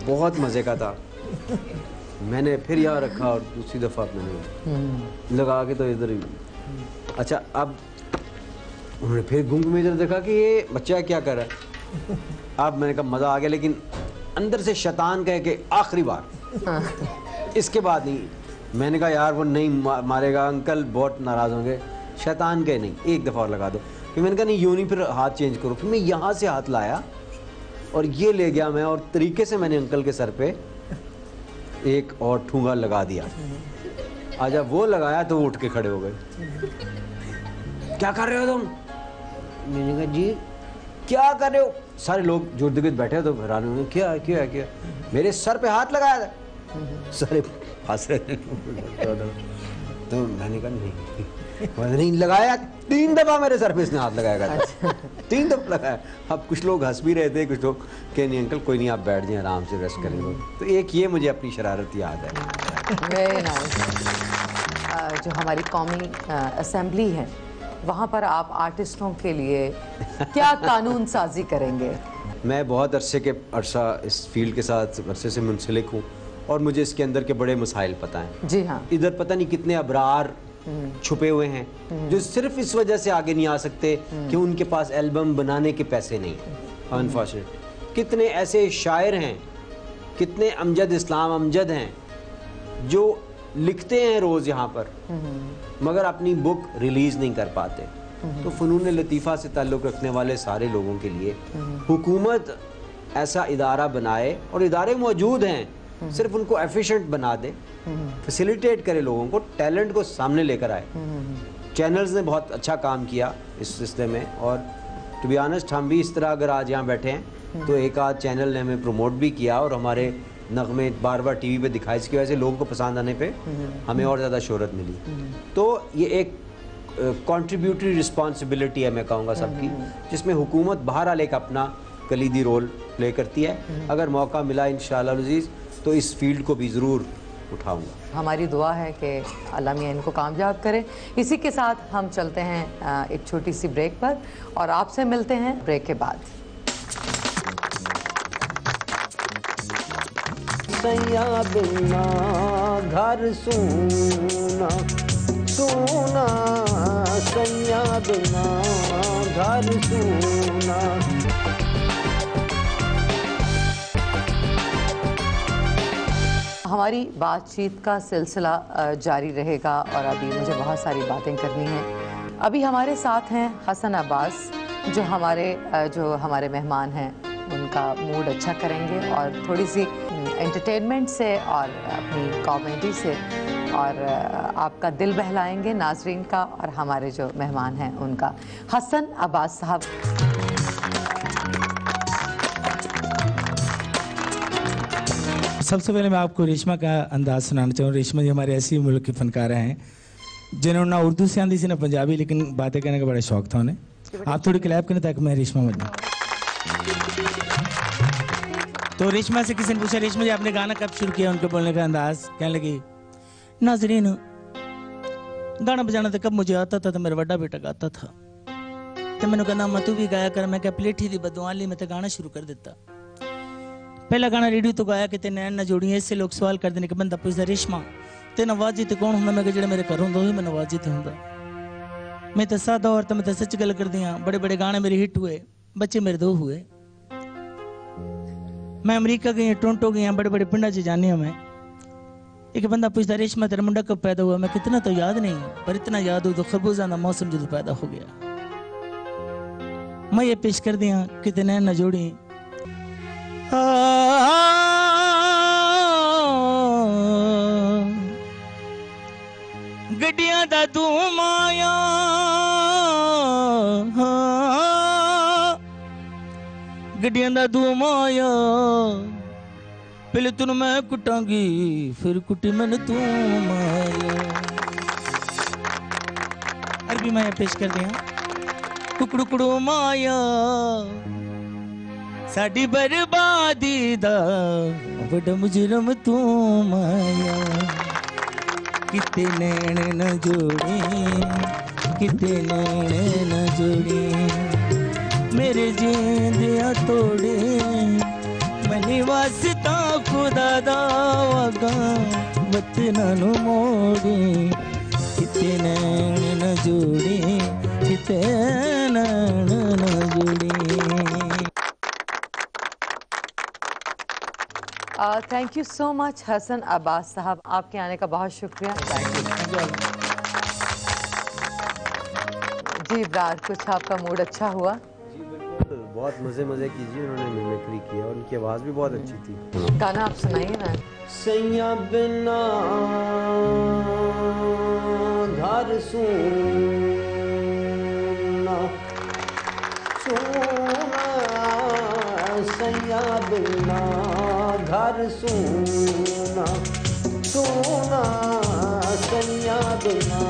बहुत मज़े का था। मैंने फिर यहाँ रखा और दूसरी दफ़ा मैंने लगा के तो इधर ही। अच्छा, अब उन्होंने फिर घूम के इधर देखा कि ये बच्चा क्या कर रहा है। अब मैंने कहा मज़ा आ गया, लेकिन अंदर से शैतान कह के आखिरी बार, इसके बाद नहीं। मैंने कहा यार वो नहीं मारेगा, अंकल बहुत नाराज़ होंगे। शैतान कहे नहीं, एक दफ़ा और लगा दो। फिर मैंने कहा नहीं यूँ नहीं, फिर हाथ चेंज करो। फिर मैं यहाँ से हाथ लाया और ये ले गया मैं, और तरीके से मैंने अंकल के सर पे एक और ठूंगा लगा दिया। आज जब वो लगाया तो वो उठ के खड़े हो गए। क्या कर रहे हो तुम? मैंने कहा जी क्या कर रहे हो? सारे लोग जो दिग्गज बैठे तो हैरान हुए, क्या क्या क्या मेरे सर पे हाथ लगाया था। सारे हंस रहे थे। तो मैंने कहा नहीं लगाया। 3 दफा मेरे सर पे इसने हाथ लगाया था। 3 दफा लगाया। अब कुछ लोग हंस भी रहे थे, कुछ लोग कहे नहीं अंकल कोई नहीं, आप बैठ जाएं आराम से रेस्ट करेंगे। तो एक ये मुझे अपनी शरारत याद है। Very nice. जो हमारी कौमी असेंबली है, वहाँ पर आप आर्टिस्टों के लिए क्या कानून साजी करेंगे? मैं बहुत अरसा इस फील्ड के साथ अरसे से मुंसलिक हूँ और मुझे इसके अंदर के बड़े मसाइल पता हैं। जी हाँ। इधर पता नहीं कितने अबरार छुपे हुए हैं जो सिर्फ इस वजह से आगे नहीं आ सकते कि उनके पास एल्बम बनाने के पैसे नहीं। अनफॉर्चुनेट कितने ऐसे शायर हैं, कितने अमजद इस्लाम अमजद हैं जो लिखते हैं रोज़ यहाँ पर मगर अपनी बुक रिलीज़ नहीं कर पाते। तो फ़नून लतीफ़ा से ताल्लुक़ रखने वाले सारे लोगों के लिए हुकूमत ऐसा इदारा बनाए, और इदारे मौजूद हैं, सिर्फ उनको एफिशिएंट बना दे, फैसिलिटेट करे, लोगों को टैलेंट को सामने लेकर आए। चैनल्स ने बहुत अच्छा काम किया इस सिलसिले में, और टू बी ऑनेस्ट हम भी इस तरह अगर आज यहाँ बैठे हैं तो एक आध चैनल ने हमें प्रमोट भी किया और हमारे नगमे बार बार टीवी पे दिखाए, इसकी वजह से लोगों को पसंद आने पे हमें और ज़्यादा शोहरत मिली। तो ये एक कंट्रीब्यूटरी रिस्पॉन्सिबिलिटी है मैं कहूँगा सबकी, जिसमें हुकूमत बहरहाल एक अपना कलीदी रोल प्ले करती है। अगर मौका मिला इंशाअल्लाह अज़ीज़ तो इस फील्ड को भी ज़रूर उठाऊँगा। हमारी दुआ है कि अल्लाह मियां इनको कामयाब करे। इसी के साथ हम चलते हैं एक छोटी सी ब्रेक पर, और आपसे मिलते हैं ब्रेक के बाद। सैया बिना घर सूना सूना, सैया बिना घर सूना। हमारी बातचीत का सिलसिला जारी रहेगा और अभी मुझे बहुत सारी बातें करनी हैं। अभी हमारे साथ हैं हसन अब्बास, जो हमारे मेहमान हैं, उनका मूड अच्छा करेंगे और थोड़ी सी एंटरटेनमेंट से और अपनी कॉमेडी से और आपका दिल बहलाएंगे नाजरीन का और हमारे जो मेहमान हैं उनका। हसन अब्बास साहब। सबसे पहले मैं आपको रेशमा का अंदाज़ सुनाना चाहूँ। रेशमा जी हमारे ऐसी मुल्क की फनकार हैं जिन्होंने ना उर्दू से आंदी सी ना पंजाबी, लेकिन बातें करने का बड़ा शौक था उन्हें। आप थोड़ी क्लैप करें ताकि मैं रेशमा बन जाऊँ। तो रेशमा से किसी ने पूछा रेशमा जी आपने गाना कब शुरू किया? उनके बोलने का अंदाज, कहने लगी नाजरीन गाना बजाना तो कब मुझे आता था, तो मेरा बड़ा बेटा गाता था, तो मैंने कहना मैं तू भी गाया कर। मैं क्या प्लेठी दी बदवाली में तो गाना शुरू कर देता। पहला गाना रेडियो तो गाया कि तेने ना जोड़ी। इससे लोग सवाल कर देने कि बंदा पूछता रेशमा ते नवाजी तो कौन होंगे? मैं जो मेरे घर होंगे मैं नवाजी तो होंगे। मैं तो सादा और तो मैं तो सच गल कर दिया। बड़े बड़े गाने मेरे हिट हुए, बच्चे मेरे 2 हुए। मैं अमेरिका गई, टोरंटो गई, बड़े बड़े पिंडा च जाने मैं। एक बंदा पूछता रेशमा तेरा मुंडा कब पैदा हुआ? मैं कितना तो याद नहीं, पर इतना याद हो तो खरबूजा का मौसम जो पैदा हो गया। मैं ये पेश कर दिया कि तेने ना जोड़ी। गड्डियां दा धूमाया गड्डियां दा धूमाया, पहले तुन मैं कुटांगी फिर कुटी मैंने तू माया। अरबी मैं पेश कर दिया। कुकड़ू माया साडी बर्बादी दा बड़ा मुजरम तू माया। किते नैन न जोड़ी, किते नैन न जोड़ी, मेरे जींदिया तोड़े मनी वास्ता खुदा दा वगा बतना नु मोड़ी किते नैन न जोड़ी किते नैन न जोड़ी। Thank you so much Hasan Abbas साहब, आपके आने का बहुत शुक्रिया। जी इब्रार, कुछ आपका मूड अच्छा हुआ? जी बिल्कुल, बहुत मज़े कीजिए, उन्होंने मिमिक्री किया और उनकी आवाज़ भी बहुत अच्छी थी। गाना आप सुनाइए ना। सैया बिना घर सूना सूना, सैया बिना घर सूना सूना, सैया बिना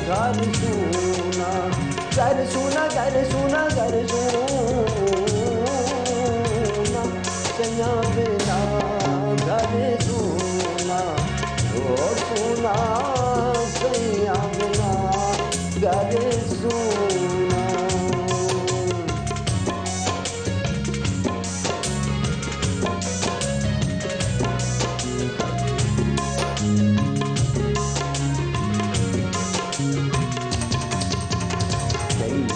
घर सूना, घर सूना घर सूना घर सूना, सैया बिना घर सूना ओ सूना, सैया बिना घर सूना।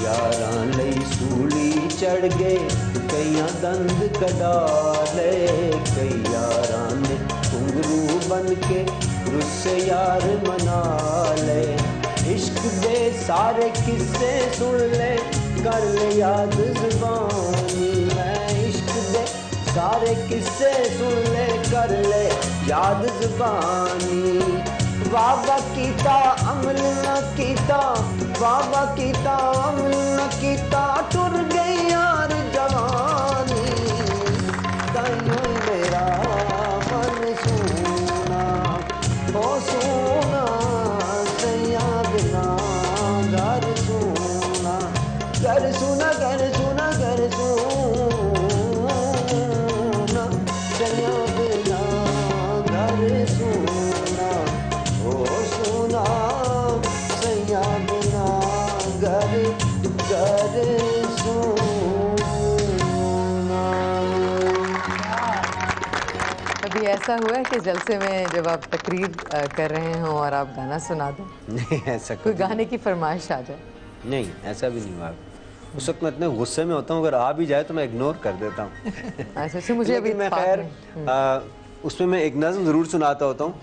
यारां लई सूली चढ़ गए, कईयां दंद कढ़ा ले, कई यारां ने घुंघरू बन के रुस्से यार मना ले। इश्क दे सारे किस्से सुन ले, कर ले याद ज़ुबानी, मैं इश्क दे सारे किस्से सुन ले, कर ले याद ज़ुबानी। वादा कीता अमल न कीता, वादा कीता अमल न कीता, टुर गई यार जवानी, ताइयों मेरा मन सूना ओ सूना, सैया बिना घर सूना, घर सूना घर सूना घर सूना, सैया बिना घर सूना ओ सूना, सैया बिना घर घर सूना। कभी ऐसा हुआ है कि जलसे में जब आप तकरीर कर रहे हों और आप गाना सुना दें? नहीं, ऐसा कोई गाने की फरमाइश आ जाए? नहीं, ऐसा भी नहीं हुआ। उस वक्त मैं इतने गुस्से में होता हूँ, अगर आ भी जाए तो मैं इग्नोर कर देता हूँ। अच्छा, मुझे अभी मैं खैर उसमें मैं एक नज़्म ज़रूर सुनाता होता हूँ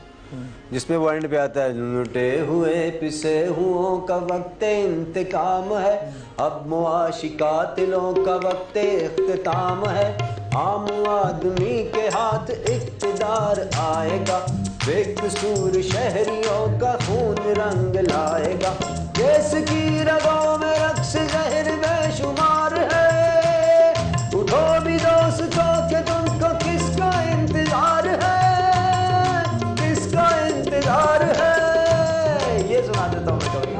जिसमें वो एंड पे आता है, लुटे हुए पिसे हुओं का वक्त इंतकाम है, अब मुआशिका तिलों का वक्त इख्तिताम है, आम आदमी के हाथ इक़्तिदार आएगा, बेकसूर शहरियों का खून रंग लाएगा, देश की रगों में रक्स जहर बेशुमार है, उठो भी दोस्तों के तुमको किसका इंतजार है, किसका इंतजार है। ये सुना देता हूँ मैं कभी।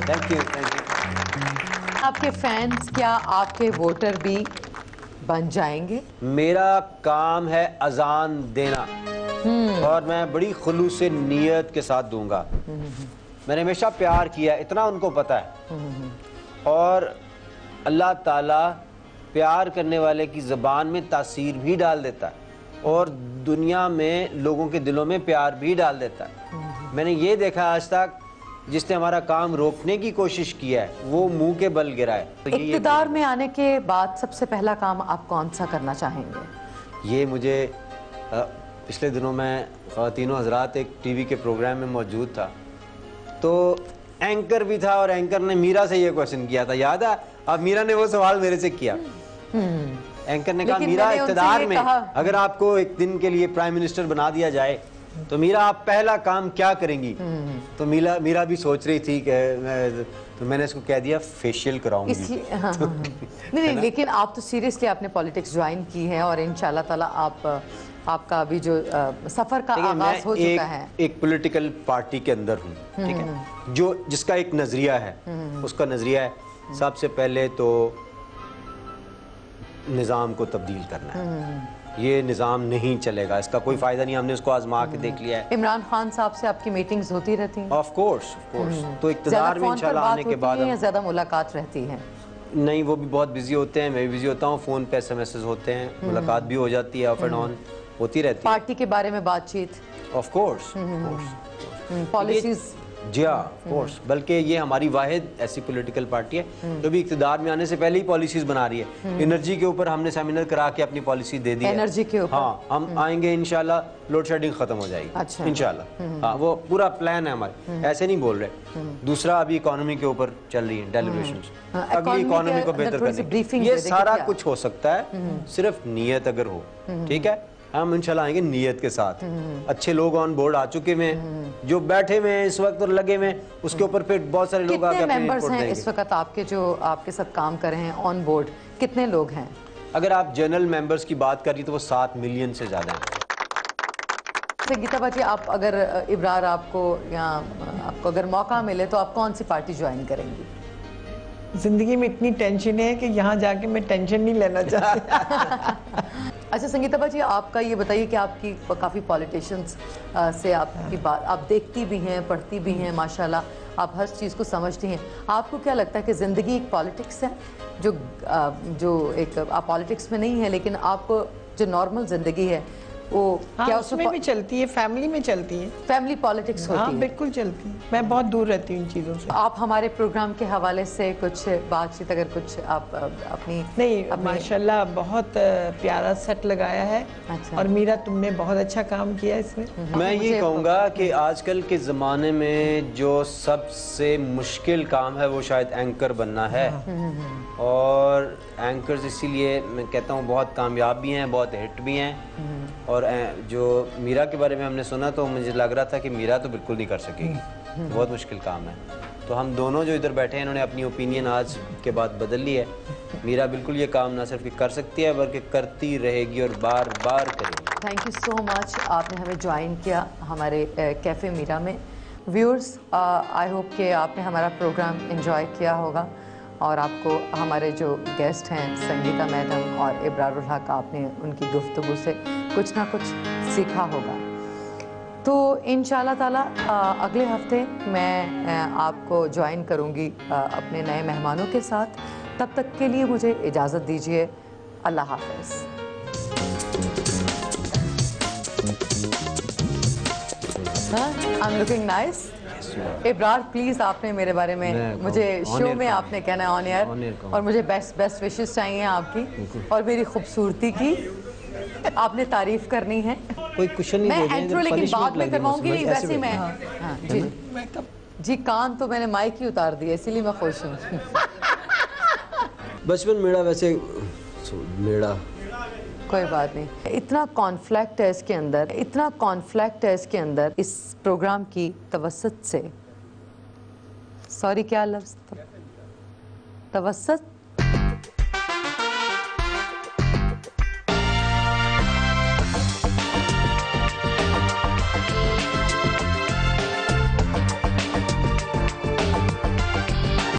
Thank you thank you. आपके फैंस क्या आपके वोटर भी बन जाएंगे? मेरा काम है अजान देना और मैं बड़ी खुलूस से नीयत के साथ दूंगा। मैंने हमेशा प्यार किया, इतना उनको पता है, और अल्लाह ताला प्यार करने वाले की ज़बान में तासीर भी डाल देता है और दुनिया में लोगों के दिलों में प्यार भी डाल देता है। मैंने ये देखा आज तक जिसने हमारा काम रोकने की कोशिश किया है वो मुंह के बल गिरा है। तो इक़्तिदार में आने के बाद सबसे पहला काम आप कौन सा करना चाहेंगे? ये मुझे पिछले दिनों मैं ख़वातीनो हज़रात एक टीवी के प्रोग्राम में मौजूद था, तो एंकर भी था और एंकर ने मीरा से ये क्वेश्चन किया था, याद है? अब मीरा ने वो सवाल मेरे से किया। एंकर ने कहा, मीरा इक़्तिदार में अगर आपको एक दिन के लिए प्राइम मिनिस्टर बना दिया जाए तो मीरा आप पहला काम क्या करेंगी? तो मीरा भी सोच रही थी कि तो मैंने इसको कह दिया फेशियल कराऊंगी। हाँ, नहीं, लेकिन आप तो सीरियसली आपने पॉलिटिक्स ज्वाइन की है और इंशाल्लाह ताला आपका अभी जो सफर का आगाज हो चुका है। एक पॉलिटिकल पार्टी के अंदर हूँ, ठीक है, जो जिसका एक नजरिया है, उसका नजरिया है सबसे पहले तो निज़ाम को तब्दील करना है। ये निज़ाम नहीं चलेगा, इसका कोई फायदा नहीं, हमने उसको आजमा के देख लिया है। इमरान खान साहब से आपकी मीटिंग्स होती रहती हैं? ऑफ कोर्स तो इक़्तिदार में इंशाल्लाह आने के बाद ज्यादा मुलाकात रहती है? नहीं, वो भी बहुत बिजी होते हैं, मैं भी बिजी होता हूँ, फ़ोन पे SMS होते हैं, मुलाकात भी हो जाती है, ऑफ एंड ऑन होती रहती है। पार्टी के बारे में बातचीत, ऑफ कोर्स, पॉलिसीज, जी हाँ, ऑफ कोर्स। बल्कि ये हमारी वाहिद ऐसी पॉलिटिकल पार्टी है जो भी इक़्तिदार में आने से पहले ही पॉलिसीज बना रही है। एनर्जी के ऊपर हमने सेमिनार करा के अपनी पॉलिसी दे दी है। एनर्जी के ऊपर, हाँ, हम आएंगे इंशाल्लाह, लोड शेडिंग खत्म हो जाएगी। अच्छा। इंशाल्लाह, हाँ, वो पूरा प्लान है हमारे, ऐसे नहीं बोल रहे। दूसरा, अभी इकोनॉमी के ऊपर चल रही है डेलिब्रेशंस, अगली इकोनॉमी को बेहतर करने, ये सारा कुछ हो सकता है, सिर्फ नीयत अगर हो। ठीक है, हम इंशाल्लाह आएंगे नीयत के साथ। अच्छे लोग ऑन बोर्ड आ चुके हैं, जो बैठे हुए हैं इस वक्त और लगे हुए हैं, उसके ऊपर फिर बहुत सारे लोग आके अपने मेंबर्स हैं इस वक्त आपके, जो आपके साथ काम कर रहे हैं ऑन बोर्ड, कितने लोग हैं? अगर आप जनरल मेंबर्स की बात करिए तो वो 7 मिलियन से ज़्यादा हैं। संगीता बाजी, आप अगर इब्रार आपको या आपको अगर मौका मिले तो आप कौन सी पार्टी ज्वाइन करेंगी? जिंदगी में इतनी टेंशन है कि यहाँ जाके मैं टेंशन नहीं लेना चाहती। अच्छा संगीता बाजी, आपका ये बताइए कि आपकी काफ़ी पॉलिटिशियंस से आपकी बात आप देखती भी हैं, पढ़ती भी हैं, माशाल्लाह आप हर चीज़ को समझती हैं। आपको क्या लगता है कि ज़िंदगी एक पॉलिटिक्स है, जो एक आप पॉलिटिक्स में नहीं है, लेकिन आपको जो नॉर्मल ज़िंदगी है वो हाँ, क्या उसमें भी चलती है, फैमिली में चलती है, फैमिली पॉलिटिक्स होती है? बिल्कुल चलती है। मैं बहुत दूर रहती हूँ इन चीज़ों से। आप हमारे प्रोग्राम के हवाले से कुछ बातचीत, अगर कुछ आप अपनी नहीं, माशाल्लाह बहुत प्यारा सेट लगाया है। अच्छा। और मीरा, तुमने बहुत अच्छा काम किया इसमें। मैं ये कहूँगा कि आजकल के ज़माने में जो सबसे मुश्किल काम है वो शायद एंकर बनना है। और एंकर्स इसीलिए मैं कहता हूँ बहुत कामयाब भी हैं, बहुत हिट भी हैं। और जो मीरा के बारे में हमने सुना तो मुझे लग रहा था कि मीरा तो बिल्कुल नहीं कर सकेगी, बहुत मुश्किल काम है। तो हम दोनों जो इधर बैठे हैं इन्होंने अपनी ओपिनियन आज के बाद बदल ली है। मीरा बिल्कुल ये काम ना सिर्फ कर सकती है बल्कि करती रहेगी और बार बार करेगी। थैंक यू सो मच, आपने हमें ज्वाइन किया हमारे कैफ़े मीरा में। व्यूअर्स, आई होप कि आपने हमारा प्रोग्राम एंजॉय किया होगा और आपको हमारे जो गेस्ट हैं संगीता मैडम और इब्रारुल हक, आपने उनकी गुफ्तगू से कुछ ना कुछ सीखा होगा। तो इंशाल्लाह ताला अगले हफ्ते मैं आपको ज्वाइन करूंगी अपने नए मेहमानों के साथ। तब तक के लिए मुझे इजाज़त दीजिए। अल्लाह हाफ़िज़। I am looking nice. Ibrar please, आपने मेरे बारे में मुझे शो में आपने कहना है ऑन एयर, और मुझे बेस्ट विशेस चाहिए आपकी और मेरी खूबसूरती की आपने तारीफ करनी है। कोई कुशन नहीं, मैं इंट्रो लेकिन बाद में करवाऊंगी, वैसे मैं हाँ जी जी, कान तो मैंने माइक ही उतार दिया, इसीलिए मैं खुश हूँ। बचपन मेरा वैसे मेरा कोई बात नहीं। इतना कॉन्फ्लिक्ट है इसके अंदर, इतना कॉन्फ्लिक्ट है इसके अंदर इस प्रोग्राम की तवस्सुत से। सॉरी, क्या लफ्ज़? तवस्सुत